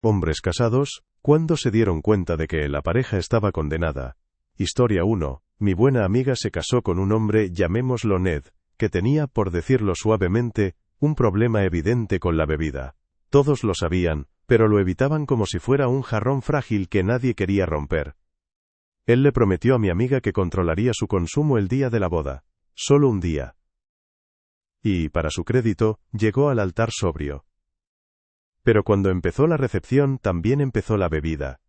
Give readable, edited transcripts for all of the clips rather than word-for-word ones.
Hombres casados, ¿cuándo se dieron cuenta de que la pareja estaba condenada? Historia 1. Mi buena amiga se casó con un hombre, llamémoslo Ned, que tenía, por decirlo suavemente, un problema evidente con la bebida. Todos lo sabían, pero lo evitaban como si fuera un jarrón frágil que nadie quería romper. Él le prometió a mi amiga que controlaría su consumo el día de la boda. Solo un día. Y, para su crédito, llegó al altar sobrio. Pero cuando empezó la recepción también empezó la bebida.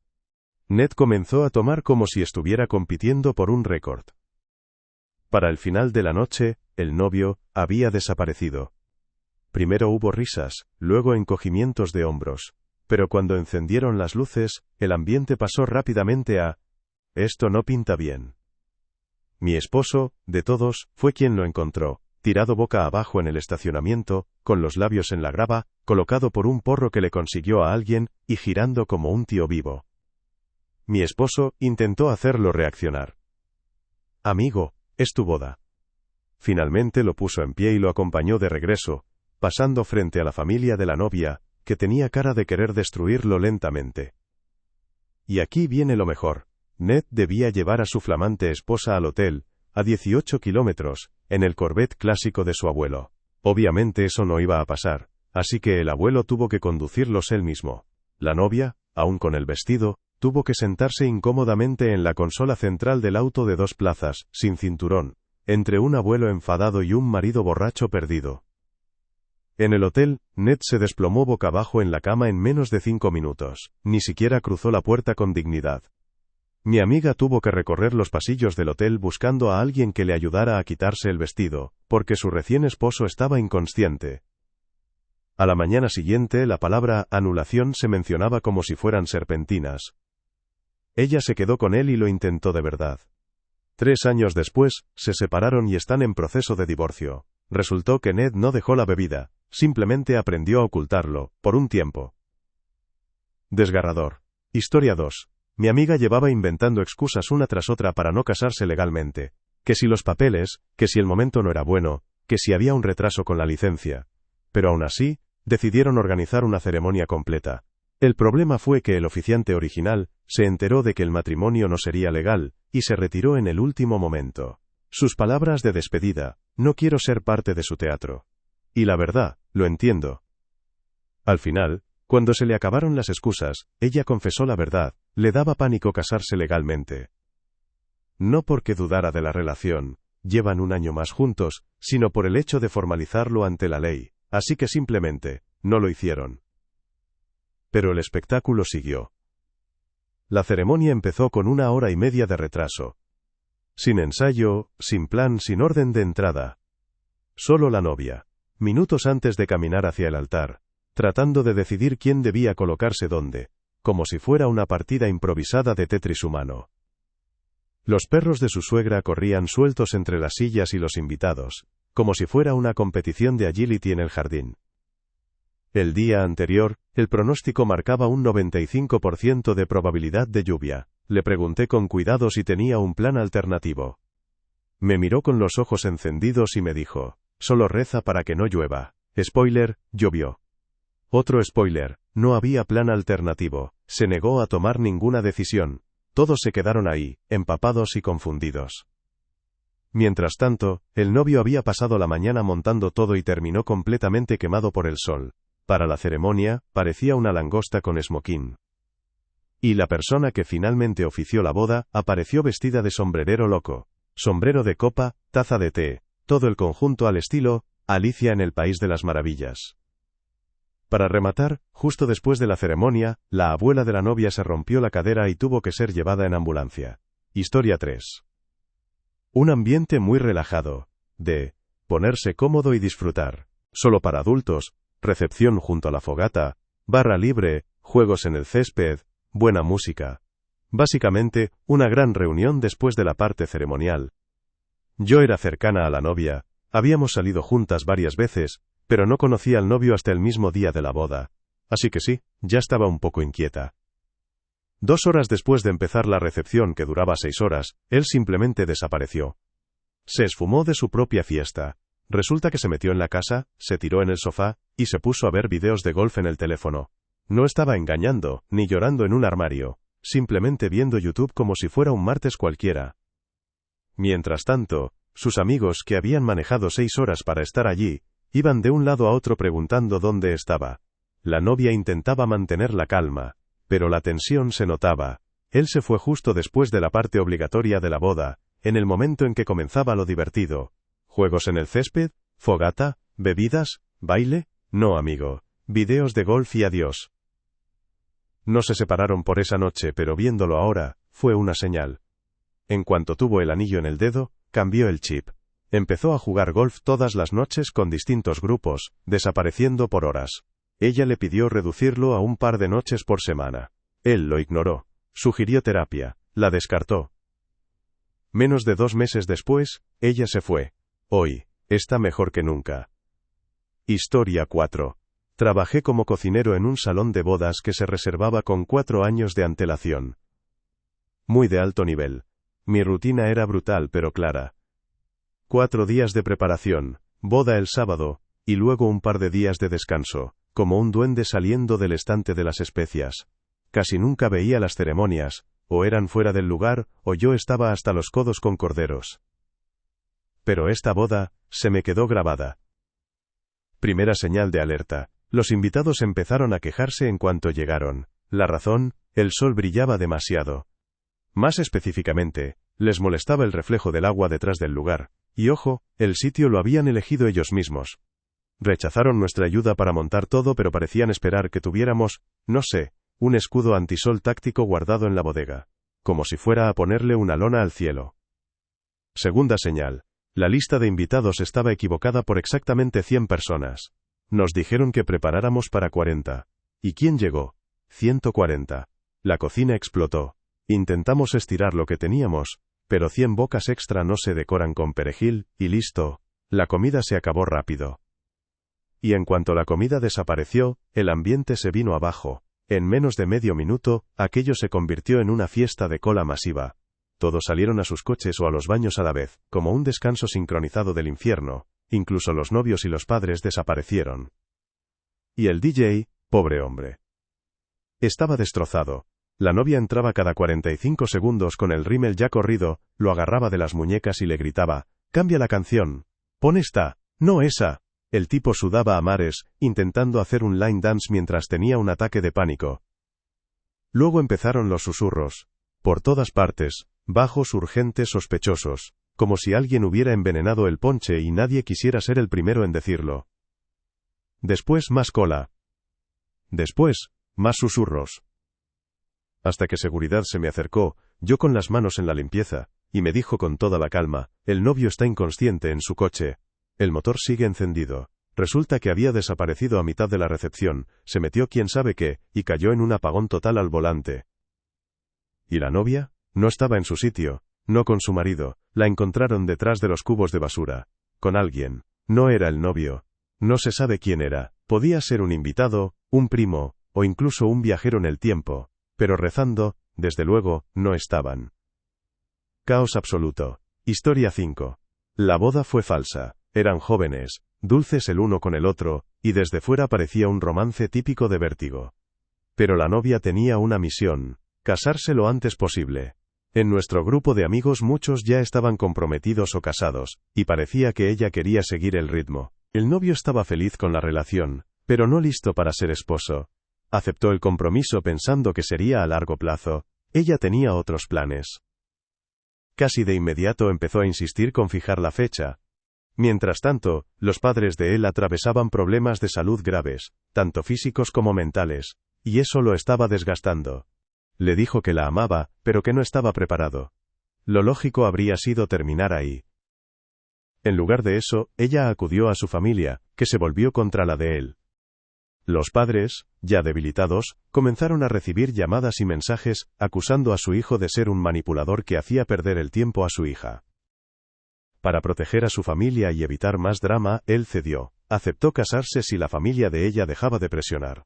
Ned comenzó a tomar como si estuviera compitiendo por un récord. Para el final de la noche, el novio había desaparecido. Primero hubo risas, luego encogimientos de hombros. Pero cuando encendieron las luces, el ambiente pasó rápidamente a «esto no pinta bien». Mi esposo, de todos, fue quien lo encontró, tirado boca abajo en el estacionamiento, con los labios en la grava, colocado por un porro que le consiguió a alguien, y girando como un tío vivo. Mi esposo intentó hacerlo reaccionar. «Amigo, es tu boda». Finalmente lo puso en pie y lo acompañó de regreso, pasando frente a la familia de la novia, que tenía cara de querer destruirlo lentamente. Y aquí viene lo mejor. Ned debía llevar a su flamante esposa al hotel, a 18 kilómetros, en el Corvette clásico de su abuelo. Obviamente eso no iba a pasar, así que el abuelo tuvo que conducirlos él mismo. La novia, aún con el vestido, tuvo que sentarse incómodamente en la consola central del auto de 2 plazas, sin cinturón, entre un abuelo enfadado y un marido borracho perdido. En el hotel, Ned se desplomó boca abajo en la cama en menos de 5 minutos, ni siquiera cruzó la puerta con dignidad. Mi amiga tuvo que recorrer los pasillos del hotel buscando a alguien que le ayudara a quitarse el vestido, porque su recién esposo estaba inconsciente. A la mañana siguiente la palabra anulación se mencionaba como si fueran serpentinas. Ella se quedó con él y lo intentó de verdad. 3 años después, se separaron y están en proceso de divorcio. Resultó que Ned no dejó la bebida, simplemente aprendió a ocultarlo, por un tiempo. Desgarrador. Historia 2. Mi amiga llevaba inventando excusas una tras otra para no casarse legalmente. Que si los papeles, que si el momento no era bueno, que si había un retraso con la licencia. Pero aún así, decidieron organizar una ceremonia completa. El problema fue que el oficiante original se enteró de que el matrimonio no sería legal, y se retiró en el último momento. Sus palabras de despedida: no quiero ser parte de su teatro. Y la verdad, lo entiendo. Al final, cuando se le acabaron las excusas, ella confesó la verdad: le daba pánico casarse legalmente. No porque dudara de la relación, llevan 1 año más juntos, sino por el hecho de formalizarlo ante la ley, así que simplemente, no lo hicieron. Pero el espectáculo siguió. La ceremonia empezó con 1 hora y media de retraso. Sin ensayo, sin plan, sin orden de entrada. Solo la novia, minutos antes de caminar hacia el altar, tratando de decidir quién debía colocarse dónde, como si fuera una partida improvisada de Tetris humano. Los perros de su suegra corrían sueltos entre las sillas y los invitados, como si fuera una competición de agility en el jardín. El día anterior, el pronóstico marcaba un 95% de probabilidad de lluvia. Le pregunté con cuidado si tenía un plan alternativo. Me miró con los ojos encendidos y me dijo: solo reza para que no llueva. Spoiler, llovió. Otro spoiler, no había plan alternativo. Se negó a tomar ninguna decisión. Todos se quedaron ahí, empapados y confundidos. Mientras tanto, el novio había pasado la mañana montando todo y terminó completamente quemado por el sol. Para la ceremonia, parecía una langosta con esmoquín. Y la persona que finalmente ofició la boda, apareció vestida de sombrerero loco. Sombrero de copa, taza de té, todo el conjunto al estilo Alicia en el País de las Maravillas. Para rematar, justo después de la ceremonia, la abuela de la novia se rompió la cadera y tuvo que ser llevada en ambulancia. Historia 3. Un ambiente muy relajado, de ponerse cómodo y disfrutar. Solo para adultos, recepción junto a la fogata, barra libre, juegos en el césped, buena música. Básicamente, una gran reunión después de la parte ceremonial. Yo era cercana a la novia, habíamos salido juntas varias veces, pero no conocía al novio hasta el mismo día de la boda. Así que sí, ya estaba un poco inquieta. 2 horas después de empezar la recepción, que duraba 6 horas, él simplemente desapareció. Se esfumó de su propia fiesta. Resulta que se metió en la casa, se tiró en el sofá, y se puso a ver videos de golf en el teléfono. No estaba engañando, ni llorando en un armario, simplemente viendo YouTube como si fuera un martes cualquiera. Mientras tanto, sus amigos, que habían manejado 6 horas para estar allí, iban de un lado a otro preguntando dónde estaba. La novia intentaba mantener la calma, pero la tensión se notaba. Él se fue justo después de la parte obligatoria de la boda, en el momento en que comenzaba lo divertido. ¿Juegos en el césped? ¿Fogata? ¿Bebidas? ¿Baile? No, amigo. Videos de golf y adiós. No se separaron por esa noche, pero viéndolo ahora, fue una señal. En cuanto tuvo el anillo en el dedo, cambió el chip. Empezó a jugar golf todas las noches con distintos grupos, desapareciendo por horas. Ella le pidió reducirlo a un par de noches por semana. Él lo ignoró. Sugirió terapia. La descartó. Menos de 2 meses después, ella se fue. Hoy, está mejor que nunca. Historia 4. Trabajé como cocinero en un salón de bodas que se reservaba con 4 años de antelación. Muy de alto nivel. Mi rutina era brutal pero clara. 4 días de preparación, boda el sábado, y luego un par de días de descanso, como un duende saliendo del estante de las especias. Casi nunca veía las ceremonias, o eran fuera del lugar, o yo estaba hasta los codos con corderos. Pero esta boda, se me quedó grabada. Primera señal de alerta. Los invitados empezaron a quejarse en cuanto llegaron. La razón, el sol brillaba demasiado. Más específicamente, les molestaba el reflejo del agua detrás del lugar, y ojo, el sitio lo habían elegido ellos mismos. Rechazaron nuestra ayuda para montar todo, pero parecían esperar que tuviéramos, no sé, un escudo antisol táctico guardado en la bodega, como si fuera a ponerle una lona al cielo. Segunda señal. La lista de invitados estaba equivocada por exactamente 100 personas. Nos dijeron que preparáramos para 40. ¿Y quién llegó? 140. La cocina explotó. Intentamos estirar lo que teníamos, pero 100 bocas extra no se decoran con perejil, y listo. La comida se acabó rápido. Y en cuanto la comida desapareció, el ambiente se vino abajo. En menos de medio minuto, aquello se convirtió en una fiesta de cola masiva. Todos salieron a sus coches o a los baños a la vez, como un descanso sincronizado del infierno. Incluso los novios y los padres desaparecieron. Y el DJ, pobre hombre. Estaba destrozado. La novia entraba cada 45 segundos con el rímel ya corrido, lo agarraba de las muñecas y le gritaba, «¡Cambia la canción! ¡Pon esta! ¡No esa!». El tipo sudaba a mares, intentando hacer un line dance mientras tenía un ataque de pánico. Luego empezaron los susurros. Por todas partes, bajos, urgentes, sospechosos, como si alguien hubiera envenenado el ponche y nadie quisiera ser el primero en decirlo. Después más cola. Después, más susurros. Hasta que seguridad se me acercó, yo con las manos en la limpieza, y me dijo con toda la calma, «El novio está inconsciente en su coche. El motor sigue encendido». Resulta que había desaparecido a mitad de la recepción, se metió quién sabe qué, y cayó en un apagón total al volante. ¿Y la novia? No estaba en su sitio, no con su marido, la encontraron detrás de los cubos de basura. Con alguien. No era el novio. No se sabe quién era, podía ser un invitado, un primo, o incluso un viajero en el tiempo. Pero rezando, desde luego, no estaban. Caos absoluto. Historia 5. La boda fue falsa. Eran jóvenes, dulces el uno con el otro, y desde fuera parecía un romance típico de Vértigo. Pero la novia tenía una misión: casarse lo antes posible. En nuestro grupo de amigos muchos ya estaban comprometidos o casados, y parecía que ella quería seguir el ritmo. El novio estaba feliz con la relación, pero no listo para ser esposo. Aceptó el compromiso pensando que sería a largo plazo. Ella tenía otros planes. Casi de inmediato empezó a insistir con fijar la fecha. Mientras tanto, los padres de él atravesaban problemas de salud graves, tanto físicos como mentales, y eso lo estaba desgastando. Le dijo que la amaba, pero que no estaba preparado. Lo lógico habría sido terminar ahí. En lugar de eso, ella acudió a su familia, que se volvió contra la de él. Los padres, ya debilitados, comenzaron a recibir llamadas y mensajes, acusando a su hijo de ser un manipulador que hacía perder el tiempo a su hija. Para proteger a su familia y evitar más drama, él cedió. Aceptó casarse si la familia de ella dejaba de presionar.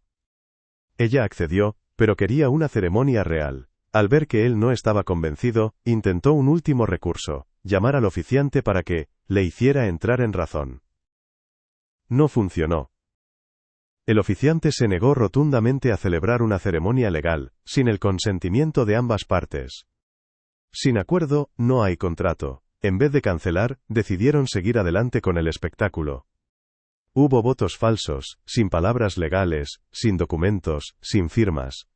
Ella accedió, pero quería una ceremonia real. Al ver que él no estaba convencido, intentó un último recurso: llamar al oficiante para que le hiciera entrar en razón. No funcionó. El oficiante se negó rotundamente a celebrar una ceremonia legal, sin el consentimiento de ambas partes. Sin acuerdo, no hay contrato. En vez de cancelar, decidieron seguir adelante con el espectáculo. Hubo votos falsos, sin palabras legales, sin documentos, sin firmas.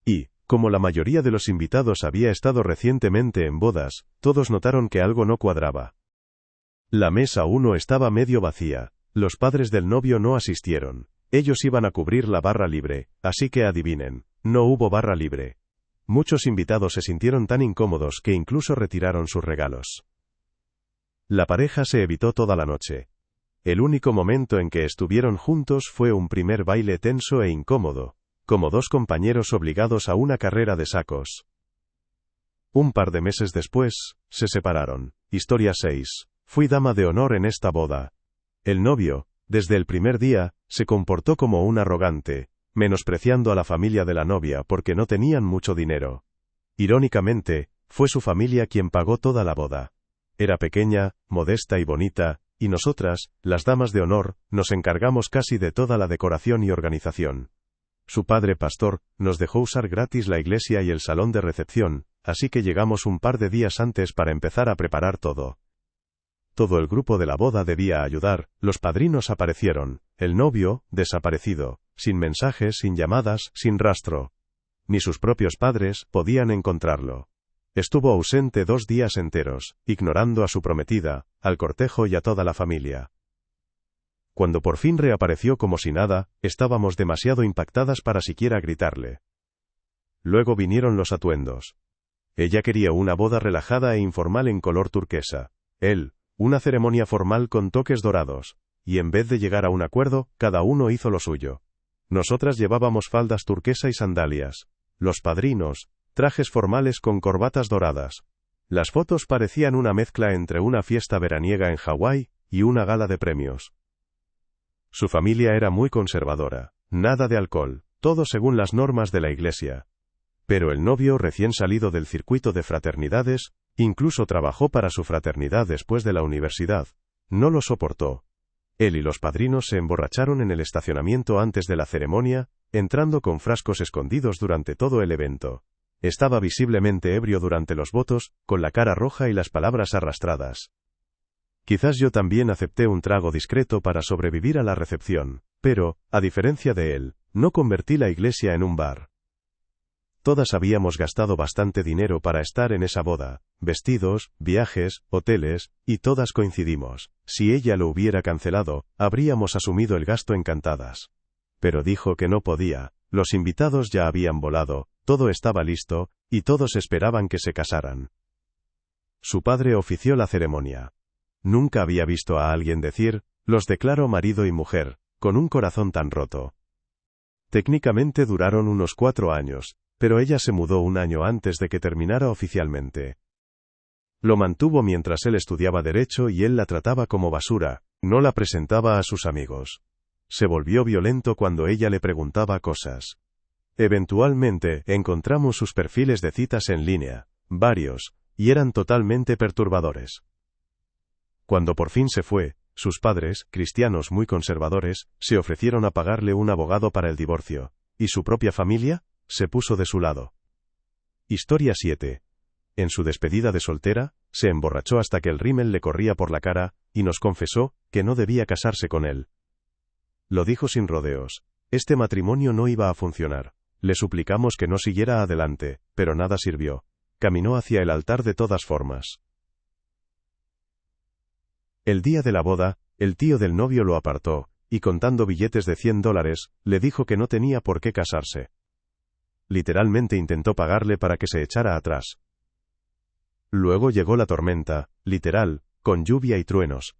Y, como la mayoría de los invitados había estado recientemente en bodas, todos notaron que algo no cuadraba. La mesa 1 estaba medio vacía. Los padres del novio no asistieron. Ellos iban a cubrir la barra libre, así que adivinen, no hubo barra libre. Muchos invitados se sintieron tan incómodos que incluso retiraron sus regalos. La pareja se evitó toda la noche. El único momento en que estuvieron juntos fue un primer baile tenso e incómodo, como dos compañeros obligados a una carrera de sacos. Un par de meses después, se separaron. Historia 6. Fui dama de honor en esta boda. El novio, desde el primer día, se comportó como un arrogante, menospreciando a la familia de la novia porque no tenían mucho dinero. Irónicamente, fue su familia quien pagó toda la boda. Era pequeña, modesta y bonita, y nosotras, las damas de honor, nos encargamos casi de toda la decoración y organización. Su padre pastor, nos dejó usar gratis la iglesia y el salón de recepción, así que llegamos un par de días antes para empezar a preparar todo. Todo el grupo de la boda debía ayudar, los padrinos aparecieron, el novio, desaparecido, sin mensajes, sin llamadas, sin rastro. Ni sus propios padres podían encontrarlo. Estuvo ausente 2 días enteros, ignorando a su prometida, al cortejo y a toda la familia. Cuando por fin reapareció como si nada, estábamos demasiado impactadas para siquiera gritarle. Luego vinieron los atuendos. Ella quería una boda relajada e informal en color turquesa. Él, una ceremonia formal con toques dorados. Y en vez de llegar a un acuerdo, cada uno hizo lo suyo. Nosotras llevábamos faldas turquesa y sandalias. Los padrinos, trajes formales con corbatas doradas. Las fotos parecían una mezcla entre una fiesta veraniega en Hawái y una gala de premios. Su familia era muy conservadora. Nada de alcohol, todo según las normas de la iglesia. Pero el novio, recién salido del circuito de fraternidades, incluso trabajó para su fraternidad después de la universidad, no lo soportó. Él y los padrinos se emborracharon en el estacionamiento antes de la ceremonia, entrando con frascos escondidos durante todo el evento. Estaba visiblemente ebrio durante los votos, con la cara roja y las palabras arrastradas. Quizás yo también acepté un trago discreto para sobrevivir a la recepción, pero, a diferencia de él, no convertí la iglesia en un bar. Todas habíamos gastado bastante dinero para estar en esa boda, vestidos, viajes, hoteles, y todas coincidimos. Si ella lo hubiera cancelado, habríamos asumido el gasto encantadas. Pero dijo que no podía, los invitados ya habían volado, todo estaba listo, y todos esperaban que se casaran. Su padre ofició la ceremonia. Nunca había visto a alguien decir, los declaro marido y mujer, con un corazón tan roto. Técnicamente duraron unos 4 años, pero ella se mudó un año antes de que terminara oficialmente. Lo mantuvo mientras él estudiaba derecho y él la trataba como basura, no la presentaba a sus amigos. Se volvió violento cuando ella le preguntaba cosas. Eventualmente, encontramos sus perfiles de citas en línea, varios, y eran totalmente perturbadores. Cuando por fin se fue, sus padres, cristianos muy conservadores, se ofrecieron a pagarle un abogado para el divorcio, y su propia familia se puso de su lado. Historia 7. En su despedida de soltera, se emborrachó hasta que el rímel le corría por la cara, y nos confesó que no debía casarse con él. Lo dijo sin rodeos. Este matrimonio no iba a funcionar. Le suplicamos que no siguiera adelante, pero nada sirvió. Caminó hacia el altar de todas formas. El día de la boda, el tío del novio lo apartó, y contando billetes de $100, le dijo que no tenía por qué casarse. Literalmente intentó pagarle para que se echara atrás. Luego llegó la tormenta, literal, con lluvia y truenos.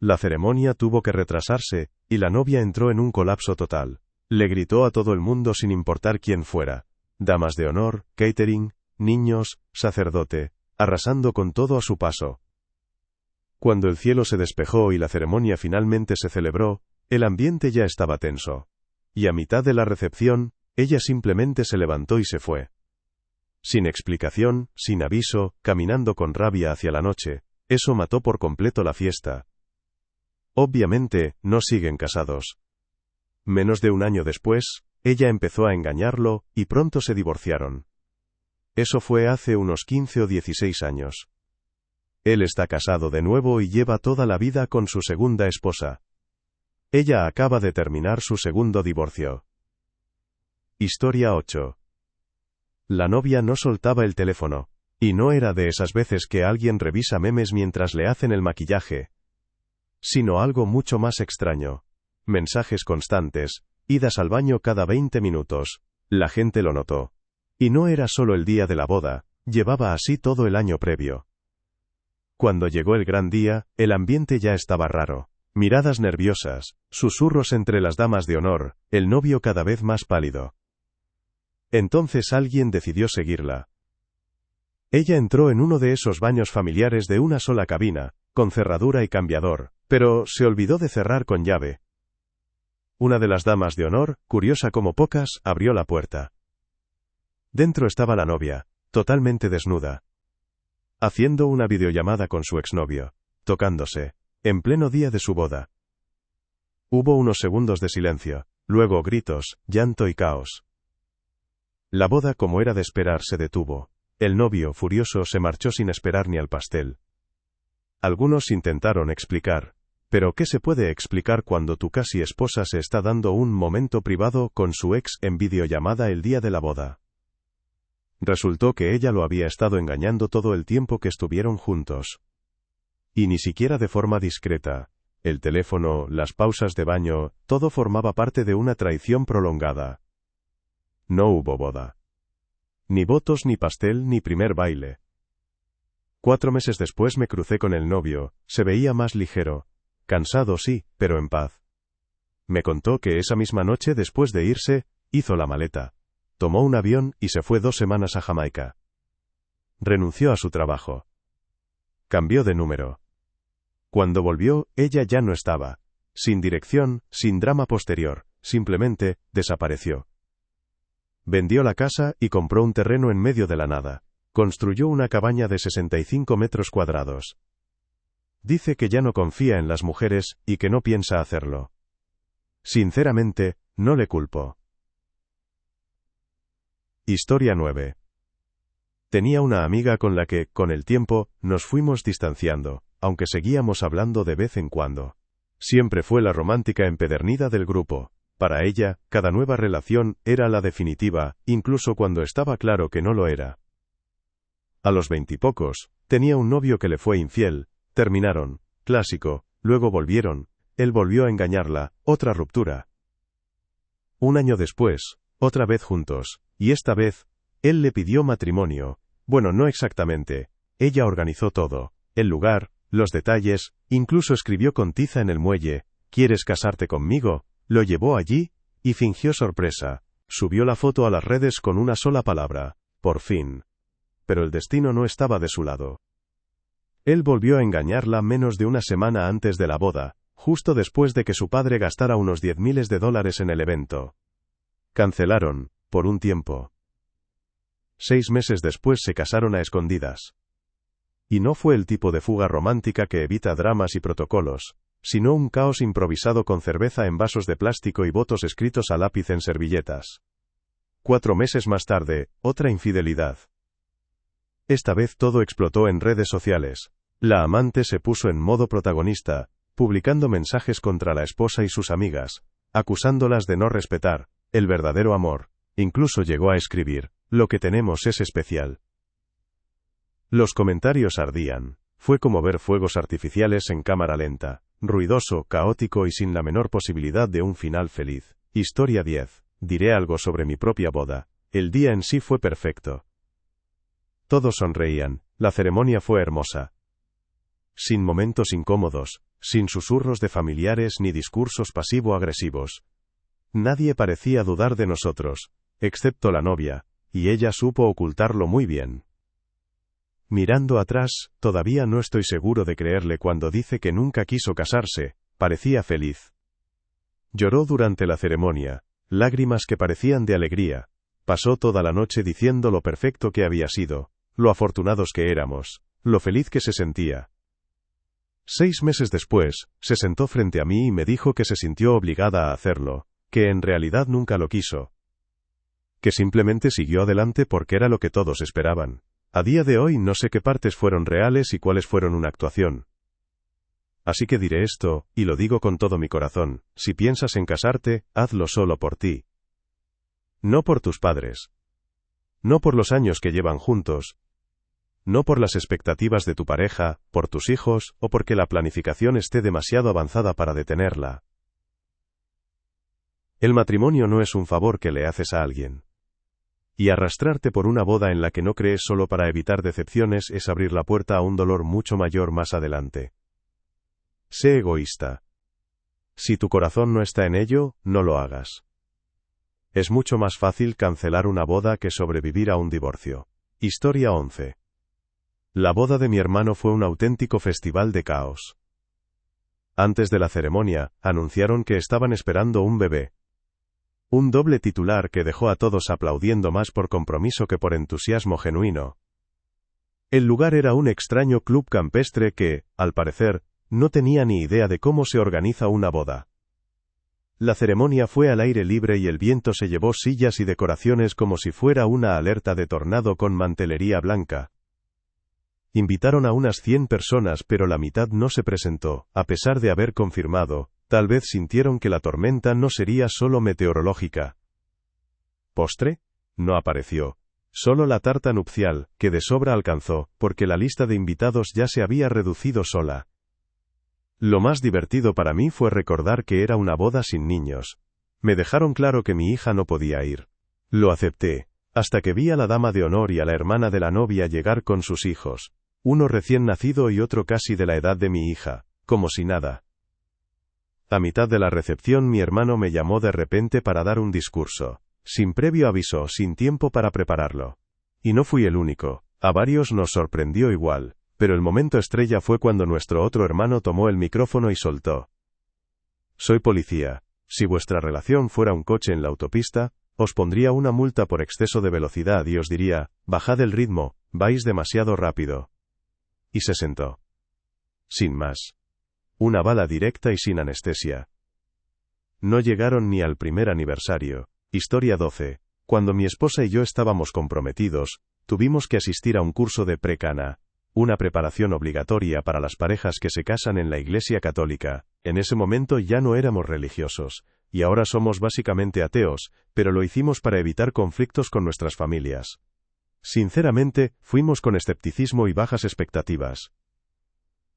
La ceremonia tuvo que retrasarse, y la novia entró en un colapso total. Le gritó a todo el mundo sin importar quién fuera. Damas de honor, catering, niños, sacerdote, arrasando con todo a su paso. Cuando el cielo se despejó y la ceremonia finalmente se celebró, el ambiente ya estaba tenso. Y a mitad de la recepción, ella simplemente se levantó y se fue. Sin explicación, sin aviso, caminando con rabia hacia la noche, eso mató por completo la fiesta. Obviamente, no siguen casados. Menos de un año después, ella empezó a engañarlo, y pronto se divorciaron. Eso fue hace unos 15 o 16 años. Él está casado de nuevo y lleva toda la vida con su segunda esposa. Ella acaba de terminar su segundo divorcio. Historia 8. La novia no soltaba el teléfono. Y no era de esas veces que alguien revisa memes mientras le hacen el maquillaje, sino algo mucho más extraño. Mensajes constantes, idas al baño cada 20 minutos. La gente lo notó. Y no era solo el día de la boda, llevaba así todo el año previo. Cuando llegó el gran día, el ambiente ya estaba raro. Miradas nerviosas, susurros entre las damas de honor, el novio cada vez más pálido. Entonces alguien decidió seguirla. Ella entró en uno de esos baños familiares de una sola cabina, con cerradura y cambiador, pero se olvidó de cerrar con llave. Una de las damas de honor, curiosa como pocas, abrió la puerta. Dentro estaba la novia, totalmente desnuda, haciendo una videollamada con su exnovio, tocándose, en pleno día de su boda. Hubo unos segundos de silencio, luego gritos, llanto y caos. La boda, como era de esperar, se detuvo. El novio, furioso, se marchó sin esperar ni al pastel. Algunos intentaron explicar. Pero ¿qué se puede explicar cuando tu casi esposa se está dando un momento privado con su ex en videollamada el día de la boda? Resultó que ella lo había estado engañando todo el tiempo que estuvieron juntos. Y ni siquiera de forma discreta. El teléfono, las pausas de baño, todo formaba parte de una traición prolongada. No hubo boda. Ni votos, ni pastel, ni primer baile. 4 meses después me crucé con el novio, se veía más ligero. Cansado sí, pero en paz. Me contó que esa misma noche después de irse, hizo la maleta. Tomó un avión y se fue 2 semanas a Jamaica. Renunció a su trabajo. Cambió de número. Cuando volvió, ella ya no estaba. Sin dirección, sin drama posterior, simplemente, desapareció. Vendió la casa y compró un terreno en medio de la nada. Construyó una cabaña de 65 metros cuadrados. Dice que ya no confía en las mujeres y que no piensa hacerlo. Sinceramente, no le culpo. Historia 9. Tenía una amiga con la que, con el tiempo, nos fuimos distanciando, aunque seguíamos hablando de vez en cuando. Siempre fue la romántica empedernida del grupo. Para ella, cada nueva relación era la definitiva, incluso cuando estaba claro que no lo era. A los 20 y pocos, tenía un novio que le fue infiel, terminaron, clásico, luego volvieron, él volvió a engañarla, otra ruptura. Un año después, otra vez juntos, y esta vez, él le pidió matrimonio. Bueno, no exactamente, ella organizó todo, el lugar, los detalles, incluso escribió con tiza en el muelle, ¿quieres casarte conmigo? Lo llevó allí, y fingió sorpresa. Subió la foto a las redes con una sola palabra, por fin. Pero el destino no estaba de su lado. Él volvió a engañarla menos de una semana antes de la boda, justo después de que su padre gastara unos $10.000 en el evento. Cancelaron, por un tiempo. 6 meses después se casaron a escondidas. Y no fue el tipo de fuga romántica que evita dramas y protocolos, sino un caos improvisado con cerveza en vasos de plástico y votos escritos a lápiz en servilletas. 4 meses más tarde, otra infidelidad. Esta vez todo explotó en redes sociales. La amante se puso en modo protagonista, publicando mensajes contra la esposa y sus amigas, acusándolas de no respetar el verdadero amor. Incluso llegó a escribir, lo que tenemos es especial. Los comentarios ardían. Fue como ver fuegos artificiales en cámara lenta, ruidoso, caótico y sin la menor posibilidad de un final feliz. Historia 10. Diré algo sobre mi propia boda. El día en sí fue perfecto. Todos sonreían, la ceremonia fue hermosa. Sin momentos incómodos, sin susurros de familiares ni discursos pasivo-agresivos. Nadie parecía dudar de nosotros, excepto la novia, y ella supo ocultarlo muy bien. Mirando atrás, todavía no estoy seguro de creerle cuando dice que nunca quiso casarse, parecía feliz. Lloró durante la ceremonia, lágrimas que parecían de alegría. Pasó toda la noche diciendo lo perfecto que había sido, lo afortunados que éramos, lo feliz que se sentía. 6 meses después, se sentó frente a mí y me dijo que se sintió obligada a hacerlo, que en realidad nunca lo quiso. Que simplemente siguió adelante porque era lo que todos esperaban. A día de hoy no sé qué partes fueron reales y cuáles fueron una actuación. Así que diré esto, y lo digo con todo mi corazón, si piensas en casarte, hazlo solo por ti. No por tus padres. No por los años que llevan juntos. No por las expectativas de tu pareja, por tus hijos, o porque la planificación esté demasiado avanzada para detenerla. El matrimonio no es un favor que le haces a alguien. Y arrastrarte por una boda en la que no crees solo para evitar decepciones es abrir la puerta a un dolor mucho mayor más adelante. Sé egoísta. Si tu corazón no está en ello, no lo hagas. Es mucho más fácil cancelar una boda que sobrevivir a un divorcio. Historia 11. La boda de mi hermano fue un auténtico festival de caos. Antes de la ceremonia, anunciaron que estaban esperando un bebé. Un doble titular que dejó a todos aplaudiendo más por compromiso que por entusiasmo genuino. El lugar era un extraño club campestre que, al parecer, no tenía ni idea de cómo se organiza una boda. La ceremonia fue al aire libre y el viento se llevó sillas y decoraciones como si fuera una alerta de tornado con mantelería blanca. Invitaron a unas 100 personas pero la mitad no se presentó, a pesar de haber confirmado. Tal vez sintieron que la tormenta no sería solo meteorológica. ¿Postre? No apareció. Solo la tarta nupcial, que de sobra alcanzó, porque la lista de invitados ya se había reducido sola. Lo más divertido para mí fue recordar que era una boda sin niños. Me dejaron claro que mi hija no podía ir. Lo acepté, hasta que vi a la dama de honor y a la hermana de la novia llegar con sus hijos. Uno recién nacido y otro casi de la edad de mi hija, como si nada. A mitad de la recepción mi hermano me llamó de repente para dar un discurso. Sin previo aviso, sin tiempo para prepararlo. Y no fui el único. A varios nos sorprendió igual, pero el momento estrella fue cuando nuestro otro hermano tomó el micrófono y soltó. Soy policía. Si vuestra relación fuera un coche en la autopista, os pondría una multa por exceso de velocidad y os diría, bajad el ritmo, vais demasiado rápido. Y se sentó. Sin más. Una bala directa y sin anestesia. No llegaron ni al primer aniversario. Historia 12. Cuando mi esposa y yo estábamos comprometidos, tuvimos que asistir a un curso de pre-cana, una preparación obligatoria para las parejas que se casan en la Iglesia Católica. En ese momento ya no éramos religiosos, y ahora somos básicamente ateos, pero lo hicimos para evitar conflictos con nuestras familias. Sinceramente, fuimos con escepticismo y bajas expectativas.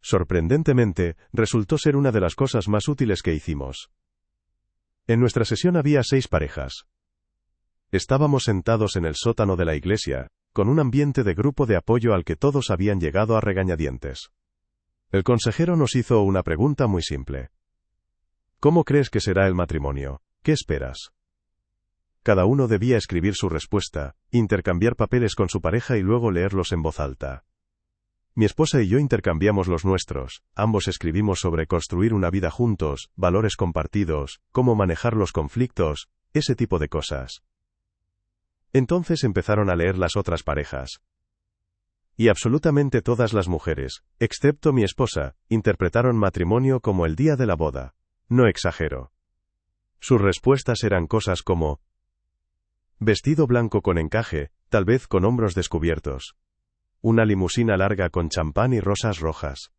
Sorprendentemente, resultó ser una de las cosas más útiles que hicimos. En nuestra sesión había 6 parejas. Estábamos sentados en el sótano de la iglesia, con un ambiente de grupo de apoyo al que todos habían llegado a regañadientes. El consejero nos hizo una pregunta muy simple. ¿Cómo crees que será el matrimonio? ¿Qué esperas? Cada uno debía escribir su respuesta, intercambiar papeles con su pareja y luego leerlos en voz alta. Mi esposa y yo intercambiamos los nuestros, ambos escribimos sobre construir una vida juntos, valores compartidos, cómo manejar los conflictos, ese tipo de cosas. Entonces empezaron a leer las otras parejas. Y absolutamente todas las mujeres, excepto mi esposa, interpretaron matrimonio como el día de la boda. No exagero. Sus respuestas eran cosas como: vestido blanco con encaje, tal vez con hombros descubiertos. Una limusina larga con champán y rosas rojas.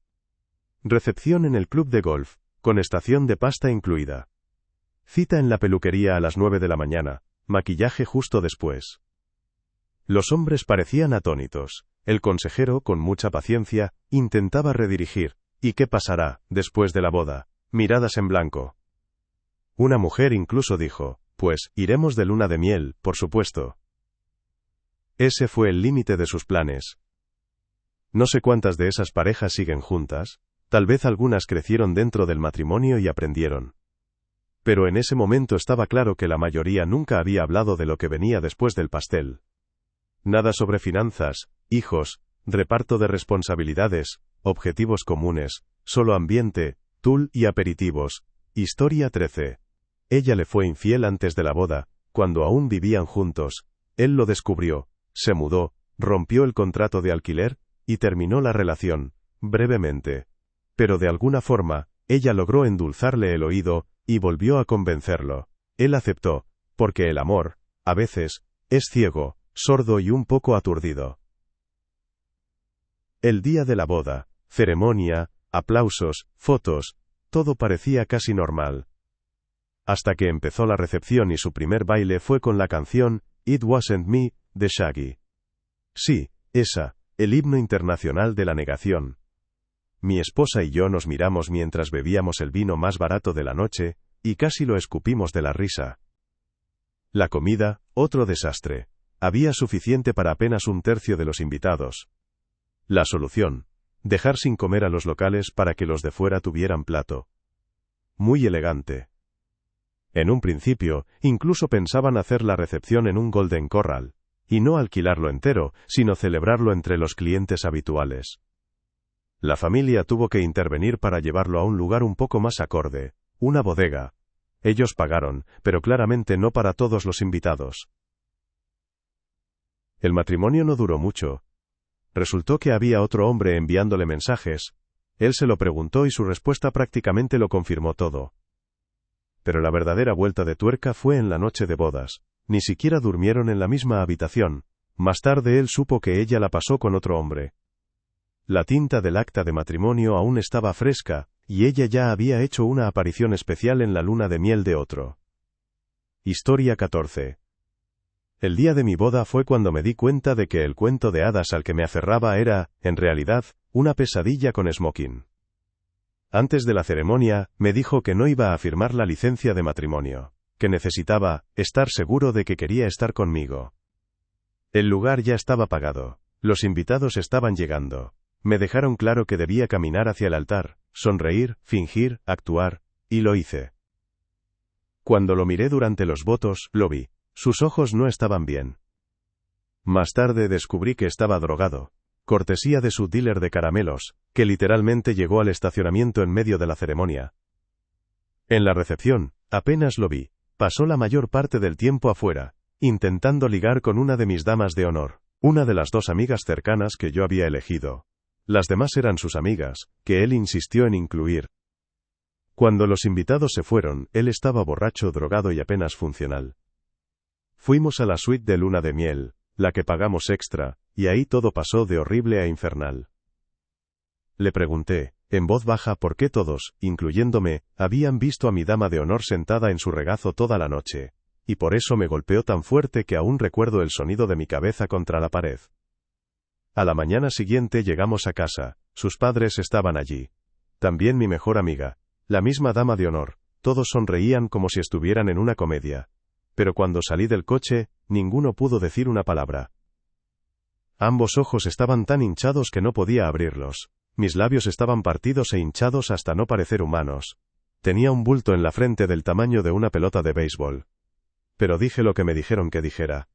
Recepción en el club de golf, con estación de pasta incluida. Cita en la peluquería a las 9 de la mañana, maquillaje justo después. Los hombres parecían atónitos. El consejero, con mucha paciencia, intentaba redirigir. ¿Y qué pasará, después de la boda? Miradas en blanco. Una mujer incluso dijo, pues, iremos de luna de miel, por supuesto. Ese fue el límite de sus planes. No sé cuántas de esas parejas siguen juntas, tal vez algunas crecieron dentro del matrimonio y aprendieron. Pero en ese momento estaba claro que la mayoría nunca había hablado de lo que venía después del pastel. Nada sobre finanzas, hijos, reparto de responsabilidades, objetivos comunes, solo ambiente, tul y aperitivos. Historia 13. Ella le fue infiel antes de la boda, cuando aún vivían juntos. Él lo descubrió, se mudó, rompió el contrato de alquiler, y terminó la relación, brevemente. Pero de alguna forma, ella logró endulzarle el oído, y volvió a convencerlo. Él aceptó, porque el amor, a veces, es ciego, sordo y un poco aturdido. El día de la boda, ceremonia, aplausos, fotos, todo parecía casi normal. Hasta que empezó la recepción y su primer baile fue con la canción It Wasn't Me, de Shaggy. Sí, esa, el himno internacional de la negación. Mi esposa y yo nos miramos mientras bebíamos el vino más barato de la noche, y casi lo escupimos de la risa. La comida, otro desastre. Había suficiente para apenas un tercio de los invitados. La solución: dejar sin comer a los locales para que los de fuera tuvieran plato. Muy elegante. En un principio, incluso pensaban hacer la recepción en un Golden Corral, y no alquilarlo entero, sino celebrarlo entre los clientes habituales. La familia tuvo que intervenir para llevarlo a un lugar un poco más acorde, una bodega. Ellos pagaron, pero claramente no para todos los invitados. El matrimonio no duró mucho. Resultó que había otro hombre enviándole mensajes. Él se lo preguntó y su respuesta prácticamente lo confirmó todo. Pero la verdadera vuelta de tuerca fue en la noche de bodas. Ni siquiera durmieron en la misma habitación. Más tarde él supo que ella la pasó con otro hombre. La tinta del acta de matrimonio aún estaba fresca, y ella ya había hecho una aparición especial en la luna de miel de otro. Historia 14. El día de mi boda fue cuando me di cuenta de que el cuento de hadas al que me aferraba era, en realidad, una pesadilla con smoking. Antes de la ceremonia, me dijo que no iba a firmar la licencia de matrimonio, que necesitaba estar seguro de que quería estar conmigo. El lugar ya estaba pagado, los invitados estaban llegando. Me dejaron claro que debía caminar hacia el altar, sonreír, fingir, actuar, y lo hice. Cuando lo miré durante los votos, lo vi. Sus ojos no estaban bien. Más tarde descubrí que estaba drogado, cortesía de su dealer de caramelos, que literalmente llegó al estacionamiento en medio de la ceremonia. En la recepción, apenas lo vi, pasó la mayor parte del tiempo afuera, intentando ligar con una de mis damas de honor, una de las dos amigas cercanas que yo había elegido. Las demás eran sus amigas, que él insistió en incluir. Cuando los invitados se fueron, él estaba borracho, drogado y apenas funcional. Fuimos a la suite de luna de miel, la que pagamos extra, y ahí todo pasó de horrible a infernal. Le pregunté, en voz baja, por qué todos, incluyéndome, habían visto a mi dama de honor sentada en su regazo toda la noche, y por eso me golpeó tan fuerte que aún recuerdo el sonido de mi cabeza contra la pared. A la mañana siguiente llegamos a casa, sus padres estaban allí. También mi mejor amiga, la misma dama de honor, todos sonreían como si estuvieran en una comedia. Pero cuando salí del coche, ninguno pudo decir una palabra. Ambos ojos estaban tan hinchados que no podía abrirlos. Mis labios estaban partidos e hinchados hasta no parecer humanos. Tenía un bulto en la frente del tamaño de una pelota de béisbol. Pero dije lo que me dijeron que dijera.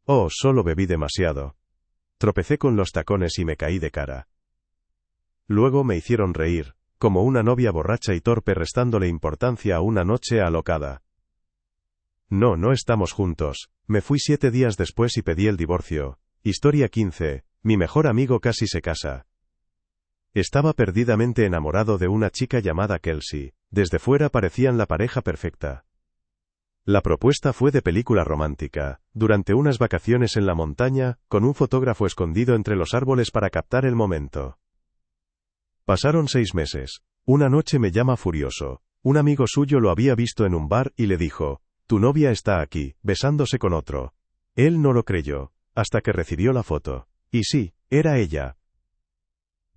Oh, solo bebí demasiado. Tropecé con los tacones y me caí de cara. Luego me hicieron reír, como una novia borracha y torpe restándole importancia a una noche alocada. No estamos juntos. Me fui 7 días después y pedí el divorcio. Historia 15. Mi mejor amigo casi se casa. Estaba perdidamente enamorado de una chica llamada Kelsey. Desde fuera parecían la pareja perfecta. La propuesta fue de película romántica, durante unas vacaciones en la montaña, con un fotógrafo escondido entre los árboles para captar el momento. Pasaron 6 meses. Una noche me llama furioso. Un amigo suyo lo había visto en un bar y le dijo: «Tu novia está aquí, besándose con otro». Él no lo creyó, hasta que recibió la foto. Y sí, era ella.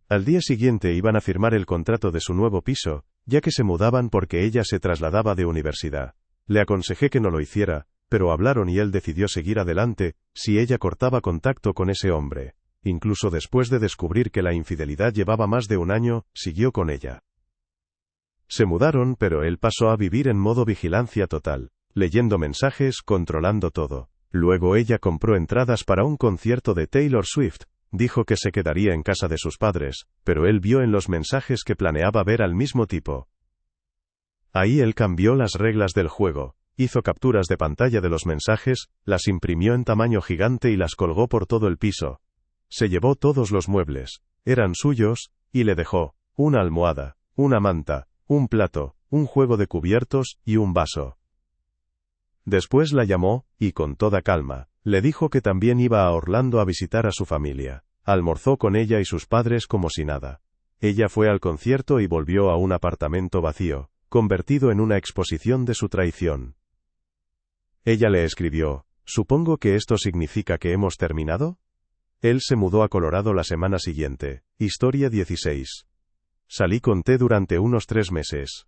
Al día siguiente iban a firmar el contrato de su nuevo piso, ya que se mudaban porque ella se trasladaba de universidad. Le aconsejé que no lo hiciera, pero hablaron y él decidió seguir adelante, si ella cortaba contacto con ese hombre. Incluso después de descubrir que la infidelidad llevaba más de un año, siguió con ella. Se mudaron, pero él pasó a vivir en modo vigilancia total, leyendo mensajes, controlando todo. Luego ella compró entradas para un concierto de Taylor Swift. Dijo que se quedaría en casa de sus padres, pero él vio en los mensajes que planeaba ver al mismo tipo. Ahí él cambió las reglas del juego, hizo capturas de pantalla de los mensajes, las imprimió en tamaño gigante y las colgó por todo el piso. Se llevó todos los muebles, eran suyos, y le dejó una almohada, una manta, un plato, un juego de cubiertos y un vaso. Después la llamó, y con toda calma, le dijo que también iba a Orlando a visitar a su familia. Almorzó con ella y sus padres como si nada. Ella fue al concierto y volvió a un apartamento vacío, convertido en una exposición de su traición. Ella le escribió: «Supongo que esto significa que hemos terminado». Él se mudó a Colorado la semana siguiente. Historia 16. Salí con T durante unos 3 meses.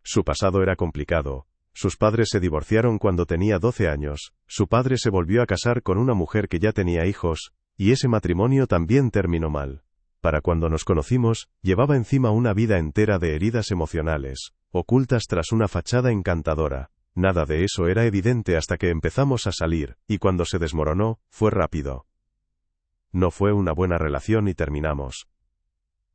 Su pasado era complicado. Sus padres se divorciaron cuando tenía 12 años, su padre se volvió a casar con una mujer que ya tenía hijos, y ese matrimonio también terminó mal. Para cuando nos conocimos, llevaba encima una vida entera de heridas emocionales, ocultas tras una fachada encantadora. Nada de eso era evidente hasta que empezamos a salir, y cuando se desmoronó, fue rápido. No fue una buena relación y terminamos.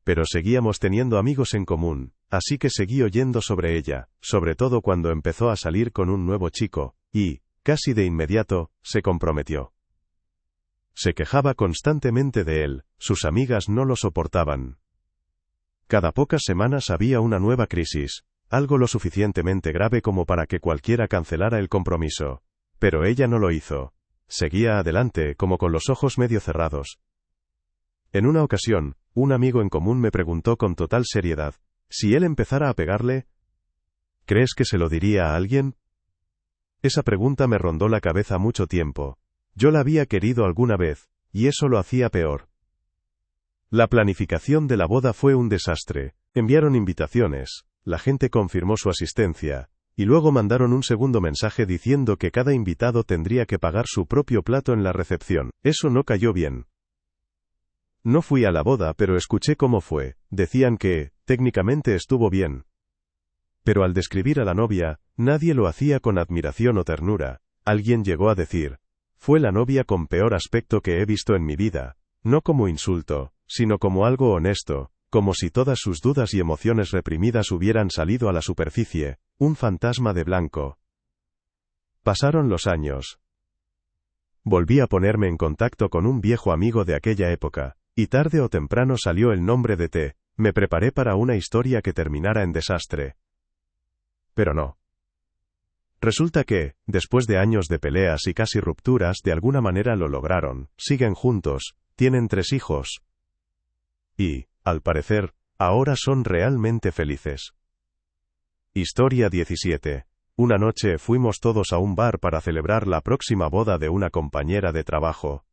Pero seguíamos teniendo amigos en común, así que seguí oyendo sobre ella, sobre todo cuando empezó a salir con un nuevo chico, y, casi de inmediato, se comprometió. Se quejaba constantemente de él, sus amigas no lo soportaban. Cada pocas semanas había una nueva crisis, algo lo suficientemente grave como para que cualquiera cancelara el compromiso. Pero ella no lo hizo. Seguía adelante, como con los ojos medio cerrados. En una ocasión, un amigo en común me preguntó con total seriedad: «Si él empezara a pegarle, ¿crees que se lo diría a alguien?». Esa pregunta me rondó la cabeza mucho tiempo. Yo la había querido alguna vez, y eso lo hacía peor. La planificación de la boda fue un desastre. Enviaron invitaciones, la gente confirmó su asistencia, y luego mandaron un segundo mensaje diciendo que cada invitado tendría que pagar su propio plato en la recepción. Eso no cayó bien. No fui a la boda, pero escuché cómo fue. Decían que, técnicamente estuvo bien. Pero al describir a la novia, nadie lo hacía con admiración o ternura. Alguien llegó a decir: «Fue la novia con peor aspecto que he visto en mi vida», no como insulto, sino como algo honesto, como si todas sus dudas y emociones reprimidas hubieran salido a la superficie, un fantasma de blanco. Pasaron los años. Volví a ponerme en contacto con un viejo amigo de aquella época, y tarde o temprano salió el nombre de T. Me preparé para una historia que terminara en desastre. Pero no. Resulta que, después de años de peleas y casi rupturas, de alguna manera lo lograron, siguen juntos, tienen 3 hijos. Y, al parecer, ahora son realmente felices. Historia 17. Una noche fuimos todos a un bar para celebrar la próxima boda de una compañera de trabajo.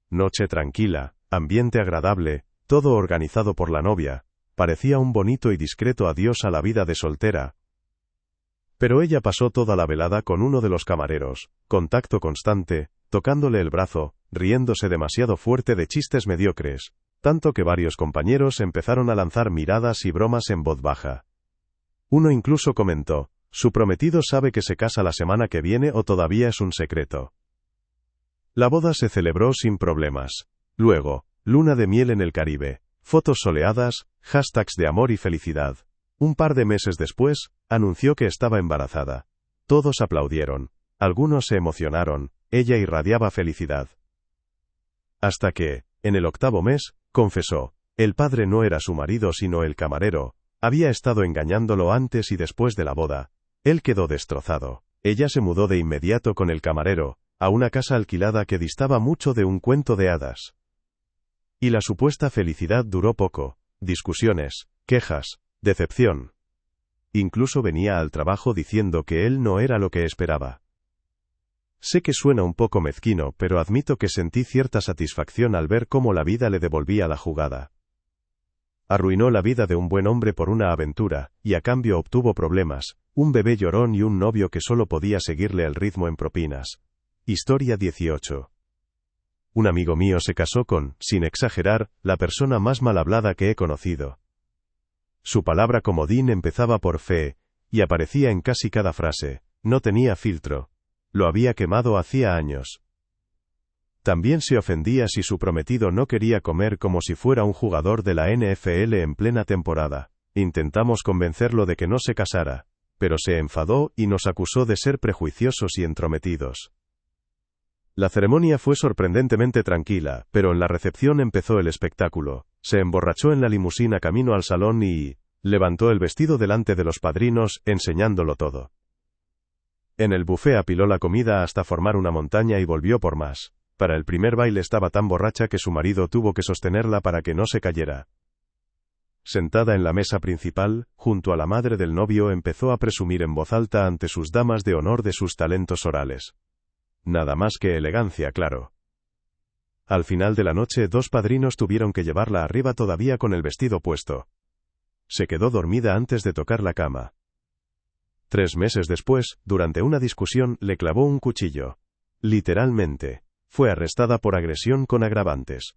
Noche tranquila, ambiente agradable, todo organizado por la novia, parecía un bonito y discreto adiós a la vida de soltera. Pero ella pasó toda la velada con uno de los camareros, contacto constante, tocándole el brazo, riéndose demasiado fuerte de chistes mediocres, tanto que varios compañeros empezaron a lanzar miradas y bromas en voz baja. Uno incluso comentó: «¿Su prometido sabe que se casa la semana que viene o todavía es un secreto?». La boda se celebró sin problemas. Luego, luna de miel en el Caribe, fotos soleadas, hashtags de amor y felicidad. Un par de meses después, anunció que estaba embarazada. Todos aplaudieron. Algunos se emocionaron, ella irradiaba felicidad. Hasta que, en el 8º mes, confesó: el padre no era su marido sino el camarero, había estado engañándolo antes y después de la boda. Él quedó destrozado. Ella se mudó de inmediato con el camarero, a una casa alquilada que distaba mucho de un cuento de hadas. Y la supuesta felicidad duró poco. Discusiones, quejas, decepción. Incluso venía al trabajo diciendo que él no era lo que esperaba. Sé que suena un poco mezquino, pero admito que sentí cierta satisfacción al ver cómo la vida le devolvía la jugada. Arruinó la vida de un buen hombre por una aventura, y a cambio obtuvo problemas, un bebé llorón y un novio que solo podía seguirle el ritmo en propinas. Historia 18. Un amigo mío se casó con, sin exagerar, la persona más mal hablada que he conocido. Su palabra comodín empezaba por fe, y aparecía en casi cada frase. No tenía filtro. Lo había quemado hacía años. También se ofendía si su prometido no quería comer como si fuera un jugador de la NFL en plena temporada. Intentamos convencerlo de que no se casara, pero se enfadó y nos acusó de ser prejuiciosos y entrometidos. La ceremonia fue sorprendentemente tranquila, pero en la recepción empezó el espectáculo. Se emborrachó en la limusina camino al salón y levantó el vestido delante de los padrinos, enseñándolo todo. En el buffet apiló la comida hasta formar una montaña y volvió por más. Para el primer baile estaba tan borracha que su marido tuvo que sostenerla para que no se cayera. Sentada en la mesa principal, junto a la madre del novio, empezó a presumir en voz alta ante sus damas de honor de sus talentos orales. Nada más que elegancia, claro. Al final de la noche, 2 padrinos tuvieron que llevarla arriba todavía con el vestido puesto. Se quedó dormida antes de tocar la cama. 3 meses después, durante una discusión, le clavó un cuchillo. Literalmente. Fue arrestada por agresión con agravantes.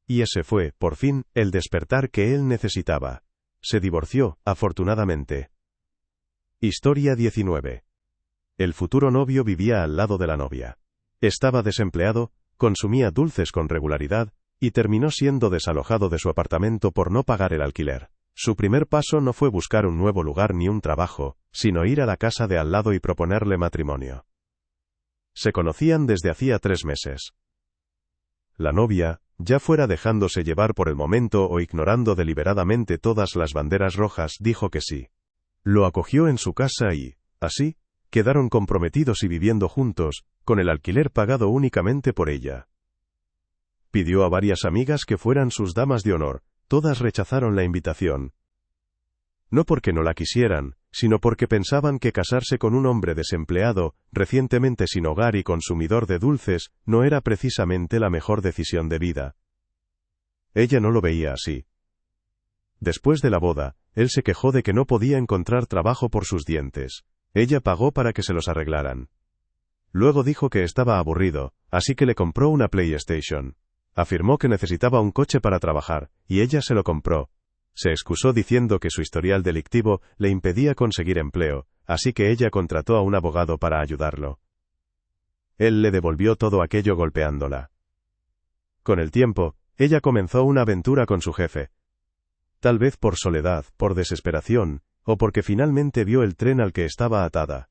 Y ese fue, por fin, el despertar que él necesitaba. Se divorció, afortunadamente. Historia 19. El futuro novio vivía al lado de la novia. Estaba desempleado, consumía dulces con regularidad, y terminó siendo desalojado de su apartamento por no pagar el alquiler. Su primer paso no fue buscar un nuevo lugar ni un trabajo, sino ir a la casa de al lado y proponerle matrimonio. Se conocían desde hacía 3 meses. La novia, ya fuera dejándose llevar por el momento o ignorando deliberadamente todas las banderas rojas, dijo que sí. Lo acogió en su casa y, así, quedaron comprometidos y viviendo juntos, con el alquiler pagado únicamente por ella. Pidió a varias amigas que fueran sus damas de honor, todas rechazaron la invitación. No porque no la quisieran, sino porque pensaban que casarse con un hombre desempleado, recientemente sin hogar y consumidor de dulces, no era precisamente la mejor decisión de vida. Ella no lo veía así. Después de la boda, él se quejó de que no podía encontrar trabajo por sus dientes. Ella pagó para que se los arreglaran. Luego dijo que estaba aburrido, así que le compró una PlayStation. Afirmó que necesitaba un coche para trabajar, y ella se lo compró. Se excusó diciendo que su historial delictivo le impedía conseguir empleo, así que ella contrató a un abogado para ayudarlo. Él le devolvió todo aquello golpeándola. Con el tiempo, ella comenzó una aventura con su jefe. Tal vez por soledad, por desesperación, o porque finalmente vio el tren al que estaba atada.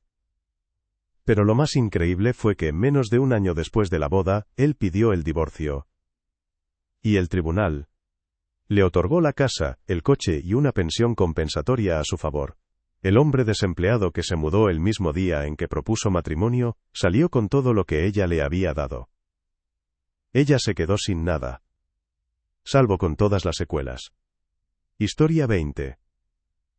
Pero lo más increíble fue que, menos de un año después de la boda, él pidió el divorcio. Y el tribunal le otorgó la casa, el coche y una pensión compensatoria a su favor. El hombre desempleado que se mudó el mismo día en que propuso matrimonio, salió con todo lo que ella le había dado. Ella se quedó sin nada. Salvo con todas las secuelas. Historia 20.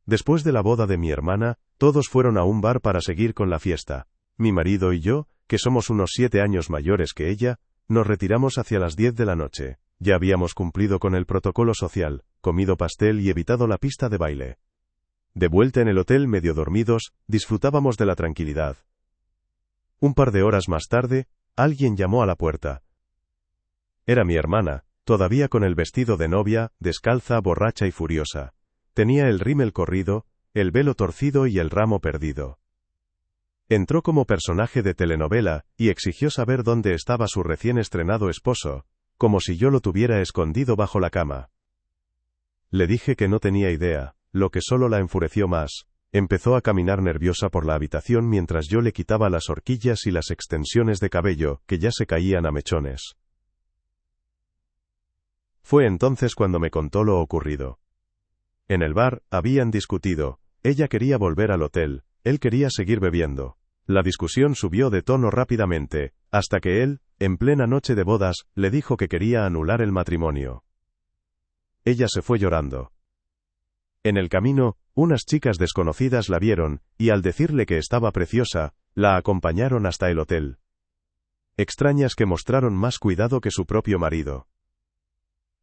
Después de la boda de mi hermana, todos fueron a un bar para seguir con la fiesta. Mi marido y yo, que somos unos 7 años mayores que ella, nos retiramos hacia las 10 de la noche. Ya habíamos cumplido con el protocolo social, comido pastel y evitado la pista de baile. De vuelta en el hotel medio dormidos, disfrutábamos de la tranquilidad. Un par de horas más tarde, alguien llamó a la puerta. Era mi hermana, todavía con el vestido de novia, descalza, borracha y furiosa. Tenía el rímel corrido, el velo torcido y el ramo perdido. Entró como personaje de telenovela, y exigió saber dónde estaba su recién estrenado esposo, como si yo lo tuviera escondido bajo la cama. Le dije que no tenía idea, lo que solo la enfureció más. Empezó a caminar nerviosa por la habitación mientras yo le quitaba las horquillas y las extensiones de cabello, que ya se caían a mechones. Fue entonces cuando me contó lo ocurrido. En el bar, habían discutido, ella quería volver al hotel, él quería seguir bebiendo. La discusión subió de tono rápidamente, hasta que él, en plena noche de bodas, le dijo que quería anular el matrimonio. Ella se fue llorando. En el camino, unas chicas desconocidas la vieron, y al decirle que estaba preciosa, la acompañaron hasta el hotel. Extrañas que mostraron más cuidado que su propio marido.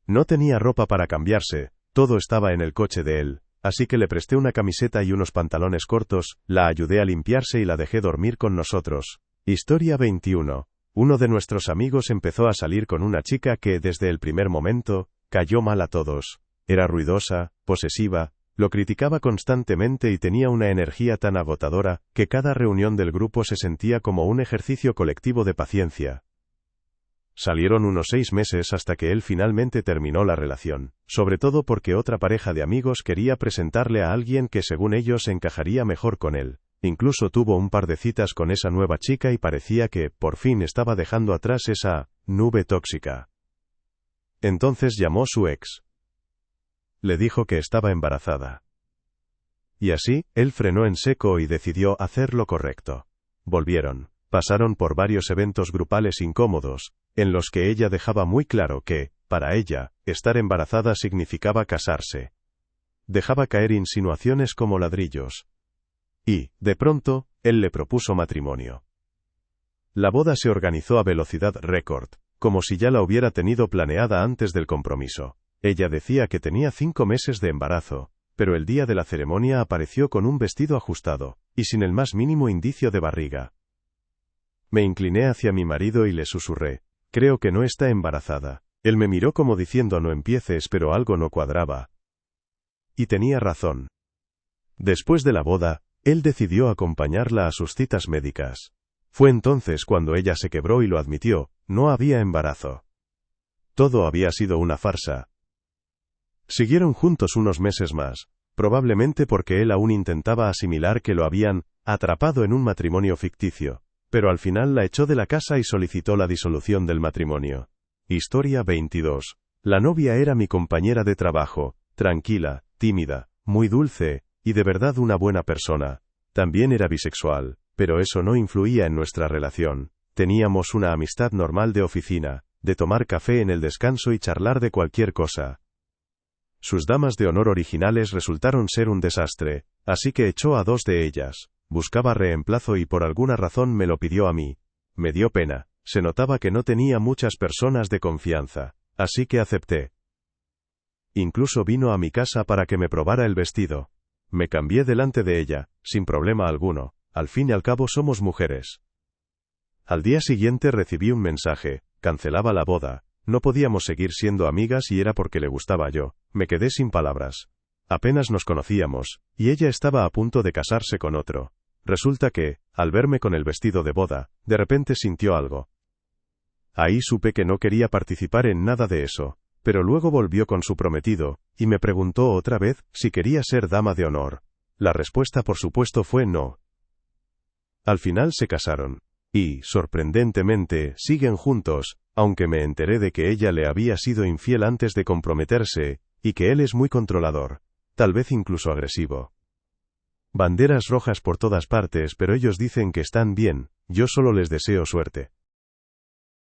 No tenía ropa para cambiarse, todo estaba en el coche de él, así que le presté una camiseta y unos pantalones cortos, la ayudé a limpiarse y la dejé dormir con nosotros. Historia 21. Uno de nuestros amigos empezó a salir con una chica que, desde el primer momento, cayó mal a todos. Era ruidosa, posesiva, lo criticaba constantemente y tenía una energía tan agotadora, que cada reunión del grupo se sentía como un ejercicio colectivo de paciencia. Salieron unos 6 meses hasta que él finalmente terminó la relación, sobre todo porque otra pareja de amigos quería presentarle a alguien que según ellos encajaría mejor con él. Incluso tuvo un par de citas con esa nueva chica y parecía que, por fin, estaba dejando atrás esa nube tóxica. Entonces llamó su ex. Le dijo que estaba embarazada. Y así, él frenó en seco y decidió hacer lo correcto. Volvieron. Pasaron por varios eventos grupales incómodos, en los que ella dejaba muy claro que, para ella, estar embarazada significaba casarse. Dejaba caer insinuaciones como ladrillos. Y, de pronto, él le propuso matrimonio. La boda se organizó a velocidad récord, como si ya la hubiera tenido planeada antes del compromiso. Ella decía que tenía 5 meses de embarazo, pero el día de la ceremonia apareció con un vestido ajustado, y sin el más mínimo indicio de barriga. Me incliné hacia mi marido y le susurré, creo que no está embarazada. Él me miró como diciendo no empieces, pero algo no cuadraba. Y tenía razón. Después de la boda, él decidió acompañarla a sus citas médicas. Fue entonces cuando ella se quebró y lo admitió, no había embarazo. Todo había sido una farsa. Siguieron juntos unos meses más, probablemente porque él aún intentaba asimilar que lo habían atrapado en un matrimonio ficticio, pero al final la echó de la casa y solicitó la disolución del matrimonio. Historia 22. La novia era mi compañera de trabajo, tranquila, tímida, muy dulce, y de verdad una buena persona. También era bisexual, pero eso no influía en nuestra relación. Teníamos una amistad normal de oficina, de tomar café en el descanso y charlar de cualquier cosa. Sus damas de honor originales resultaron ser un desastre, así que echó a 2 de ellas. Buscaba reemplazo y por alguna razón me lo pidió a mí. Me dio pena, se notaba que no tenía muchas personas de confianza, así que acepté. Incluso vino a mi casa para que me probara el vestido. Me cambié delante de ella, sin problema alguno, al fin y al cabo somos mujeres. Al día siguiente recibí un mensaje, cancelaba la boda, no podíamos seguir siendo amigas y era porque le gustaba yo, me quedé sin palabras. Apenas nos conocíamos, y ella estaba a punto de casarse con otro. Resulta que, al verme con el vestido de boda, de repente sintió algo. Ahí supe que no quería participar en nada de eso, pero luego volvió con su prometido, y me preguntó otra vez si quería ser dama de honor. La respuesta por supuesto fue no. Al final se casaron. Y, sorprendentemente, siguen juntos, aunque me enteré de que ella le había sido infiel antes de comprometerse, y que él es muy controlador, tal vez incluso agresivo. Banderas rojas por todas partes, pero ellos dicen que están bien, yo solo les deseo suerte.